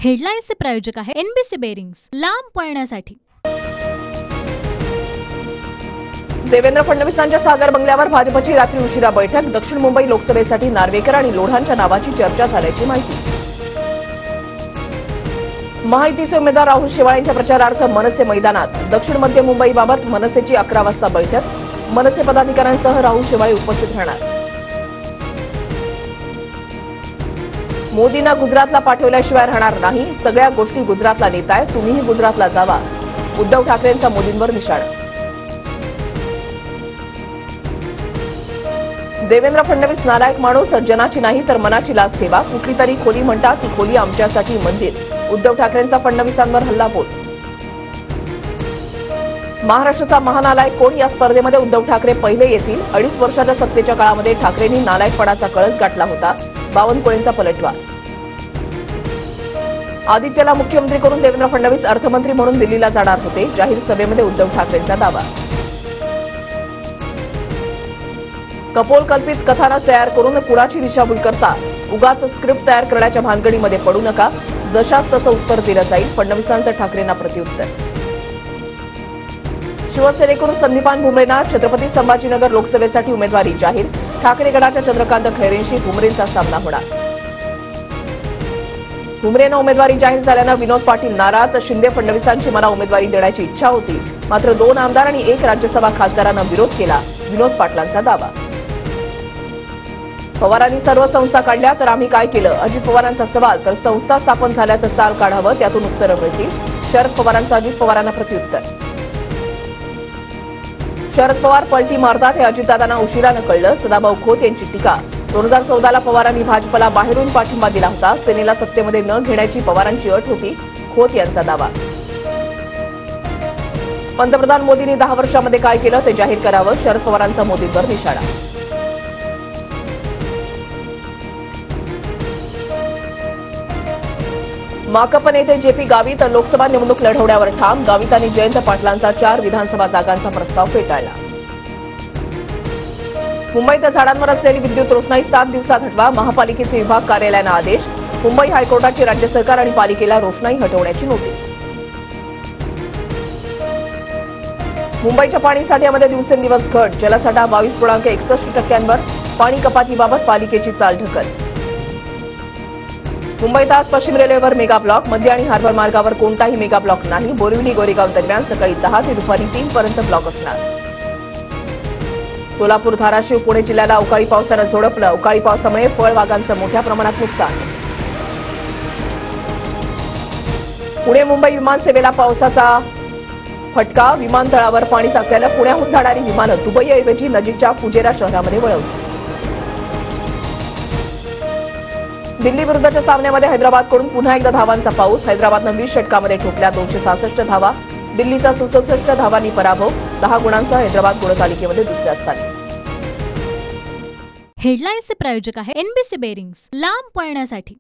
हेडलाईन्सचे प्रायोजक आहे NBC bearings, लांब पळण्यासाठी। देवेंद्र फडणवीसांच्या सागर बंगल्यावर भाजपची रात्री उशिरा बैठक। दक्षिण मुंबई लोकसभेसाठी नार्वेकर आणि लोढांच्या नावाची चर्चा झाल्याची माहिती। महायुतीचे उमेदवार राहुल शेवाळेंच्या प्रचारार्थ मनसे मैदानात। दक्षिण मध्य मुंबईबाबत मनसेची 11 वाजता बैठक। मनसे पदाधिकाऱ्यांसह राहुल शेवाळे उपस्थित राहणार। मोदींना गुजरातला पाठवल्याशिवाय राहणार नाही, सगळ्या गोष्टी गुजरातला नेताय, तुम्हीही गुजरातला जावा। उद्धव ठाकरेंचा मोदींवर निशाणा। देवेंद्र फडणवीस नालायक माणूस, जनाची नाही तर मनाची लाज ठेवा। कुठली तरी खोली म्हणता, ती खोली आमच्यासाठी मंदिर। उद्धव ठाकरेंचा फडणवीसांवर हल्लाबोल। महाराष्ट्राचा महानालायक कोण या स्पर्धेमध्ये उद्धव ठाकरे पहिले येतील। 2.5 वर्षाच्या सत्तेच्या काळामध्ये ठाकरेंनी नालायकपणाचा कळस गाठला होता। बावनकुळेंचा पलटवार। आदित्यला मुख्यमंत्री करून देवेंद्र फडणवीस अर्थमंत्री म्हणून दिल्लीला जाणार होते। जाहीर सभेमध्ये उद्धव ठाकरेंचा दावा। कपोलकल्पित कथानक तयार करून कुणाची दिशाभूल करता, उगाच स्क्रिप्ट तयार करण्याच्या भानगडीमध्ये पडू नका, जशास तसं उत्तर दिलं जाईल। फडणवीसांचं ठाकरेंना प्रत्युत्तर। शिवसेनेकडून संदीपान भुमरेंना छत्रपती संभाजीनगर लोकसभेसाठी उमेदवारी जाहीर। ठाकरे गटाच्या चंद्रकांत खैरेंशी भुमरेंचा सामना होणार। भुमरेंना उमेदवारी जाहीर झाल्यानं विनोद पाटील नाराज। शिंदे फडणवीसांची मला उमेदवारी देण्याची इच्छा होती, मात्र 2 आमदार आणि 1 राज्यसभा खासदारांना विरोध केला। विनोद पाटलांचा दावा। पवारांनी सर्व संस्था काढल्या तर आम्ही काय केलं, अजित पवारांचा सवाल। तर संस्था स्थापन झाल्याचं साल काढावं, त्यातून उत्तरं मिळतील। शरद पवारांचं अजित पवारांना प्रत्युत्तर। शरद पवार पलटी मारतात हे अजितदादांना उशिरानं कळलं। सदाभाऊ खोत यांची टीका। 2014ला पवारांनी भाजपला बाहेरून पाठिंबा दिला होता, सेनेला सत्तेमध्ये न घेण्याची पवारांची अट होती। खोत यांचा दावा। पंतप्रधान मोदींनी 10 वर्षांमध्ये काय केलं ते जाहीर करावं, शरद पवारांचा मोदींवर निशाणा। माकप नेते जेपी गावित लोकसभा निवडणूक लढवण्यावर ठाम। गावित आणि जयंत पाटलांचा 4 विधानसभा जागांचा प्रस्ताव फेटाळला। मुंबईत झाडांवर असलेली विद्युत रोषणाई 7 दिवसात हटवा, महापालिकेचे विभाग कार्यालयानं आदेश। मुंबई हायकोर्टाची राज्य सरकार आणि पालिकेला रोषणाई हटवण्याची नोटीस। मुंबईच्या पाणीसाठ्यामध्ये दिवसेंदिवस घट, जलसाठा 22.61%। पाणी कपातीबाबत पालिकेची चालढकल। मुंबईत आज पश्चिम रेल्वेवर मेगा ब्लॉक, मध्य आणि हार्बर मार्गावर कोणताही मेगा ब्लॉक नाही। बोरिवली गोरेगाव दरम्यान सकाळी 10 ते दुपारी 3 पर्यंत ब्लॉक असणार। सोलापूर, धाराशिव, पुणे जिल्ह्याला अवकाळी पावसानं झोडपलं। अवकाळी पावसामुळे फळबागांचं मोठ्या प्रमाणात नुकसान। पुणे मुंबई विमानसेवेला पावसाचा फटका, विमानतळावर पाणी साचल्यानं पुण्याहून जाणारी विमानं दुबईऐवजी नजीकच्या फुजेरा शहरामध्ये वळवली। दिल्ली विरुद्धच्या सामन्यामध्ये हैदराबादकडून पुन्हा एकदा धावांचा पाऊस। हैदराबादनं 20 षटकामध्ये ठोकल्या 266 धावा। दिल्लीचा 67 धावांनी पराभव। 10 गुणांसह हैदराबाद गुणतालिकेमध्ये दुसऱ्या स्थानी। हेडलाईन्सचे प्रायोजक आहे एनबीसी बेरिंग्स, लांब पळण्यासाठी।